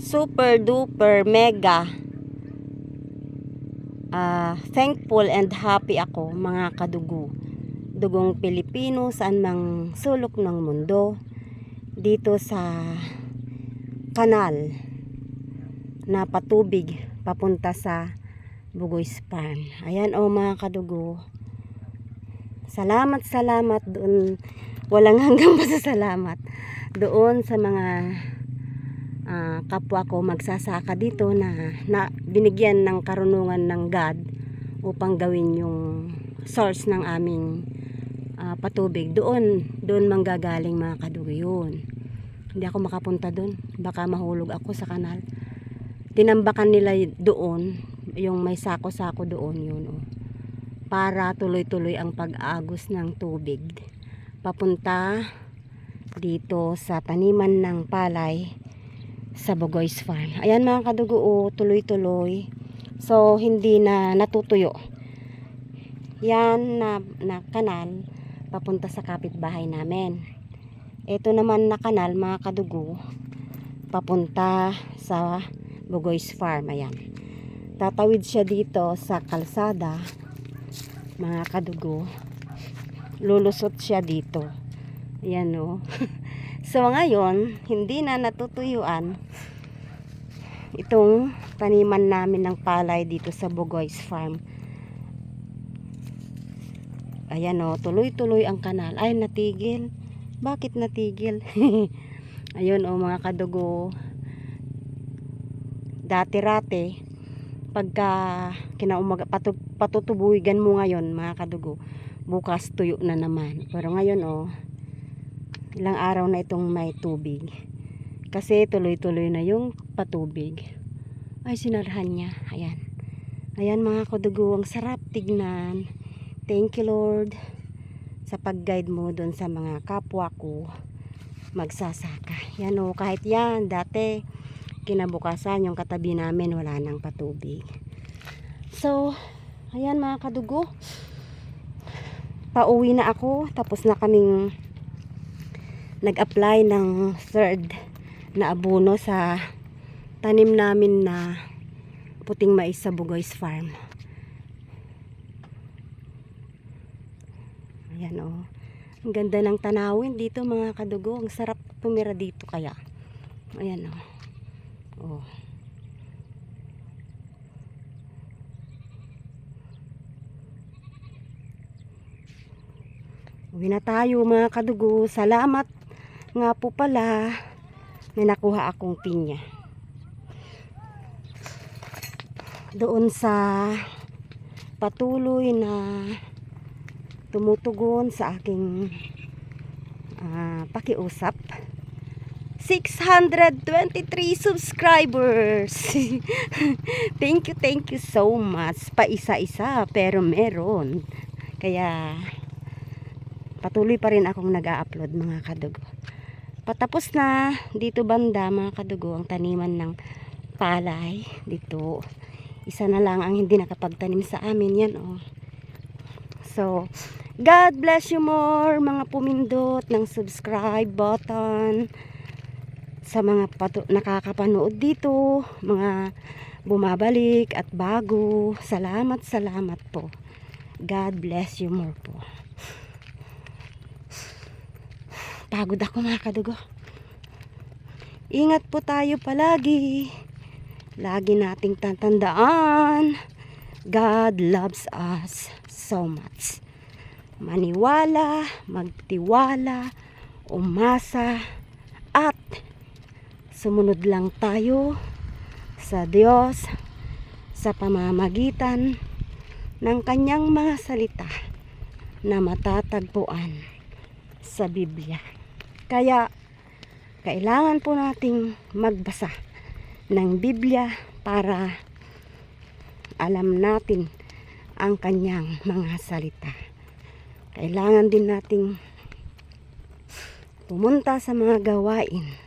super duper mega thankful and happy ako, mga kadugo, dugong Pilipino saan mang sulok ng mundo, dito sa kanal na patubig papunta sa Bugoy's Farm. Ayan mga kadugo, salamat doon, walang hanggang pasasalamat doon sa mga kapwa ko magsasaka dito na binigyan ng karunungan ng God upang gawin yung source ng aming patubig. Doon manggagaling, mga kadugo yun. Hindi ako makapunta doon, baka mahulog ako sa kanal. Tinambakan nila doon, yung may sako-sako doon yun, para tuloy-tuloy ang pag-agos ng tubig papunta dito sa taniman ng palay sa Bugoy's Farm. Ayan mga kadugo, tuloy-tuloy. So hindi na natutuyo yan na kanal papunta sa kapitbahay namin. Ito naman na kanal, mga kadugo, papunta sa Bugoy's Farm. Ayan, tatawid siya dito sa kalsada, mga kadugo, lulusot siya dito. Ayan So ngayon, hindi na natutuyuan itong taniman namin ng palay dito sa Bugoy's Farm. Ayan tuloy-tuloy ang kanal. Ay, natigil. Bakit natigil? Ayun mga kadugo, dati-rate pagka kinaumaga patutubuigan mo ngayon, mga kadugo, bukas tuyo na naman. Pero ngayon ilang araw na itong may tubig, kasi tuloy-tuloy na yung patubig. Ay, sinarhan niya. Ayan mga kadugo, ang sarap tignan. Thank you Lord sa pag-guide mo doon sa mga kapwa ko magsasaka. Yan kahit yan dati kinabukasan yung katabi namin wala nang patubig. So ayan mga kadugo, pauwi na ako, tapos na kaming nag-apply ng third na abono sa tanim namin na puting mais sa Bugoy's Farm. Ayan ang ganda ng tanawin dito, mga kadugo, ang sarap tumira dito kaya. Ayan uwi na tayo, mga kadugo. Salamat nga po pala, may nakuha akong pinya doon sa patuloy na tumutugon sa aking pakiusap. 623 subscribers. Thank you so much. Pa isa-isa pero meron, kaya patuloy pa rin akong nag-a-upload, mga kadugo. Patapos na dito banda, mga kadugo, ang taniman ng palay dito. Isa na lang ang hindi nakapagtanim sa amin, yan So God bless you more, mga pumindot ng subscribe button, sa mga nakakapanood dito, mga bumabalik at bago. Salamat po. God bless you more po. Pagod ako, mga kadugo. Ingat po tayo palagi. Lagi nating tatandaan, God loves us so much. Maniwala, magtiwala, umasa, at sumunod lang tayo sa Diyos sa pamamagitan ng kanyang mga salita na matatagpuan sa Biblia. Kaya kailangan po nating magbasa ng Biblia para alam natin ang kanyang mga salita. Kailangan din nating pumunta sa mga gawain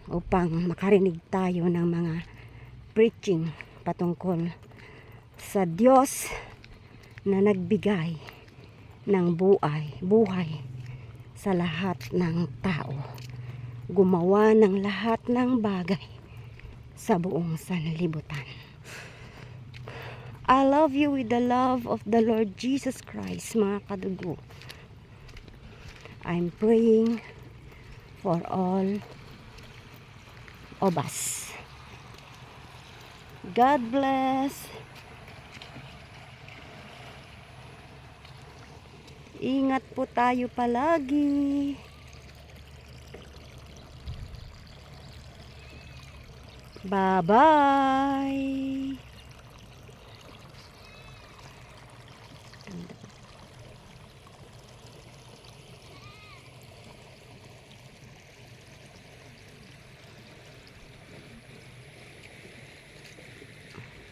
upang makarinig tayo ng mga preaching patungkol sa Diyos na nagbigay ng buhay sa lahat ng tao, gumawa ng lahat ng bagay sa buong sanlibutan. I love you with the love of the Lord Jesus Christ, mga kadugo. I'm praying for all of us. God bless. Ingat po tayo palagi. Bye-bye.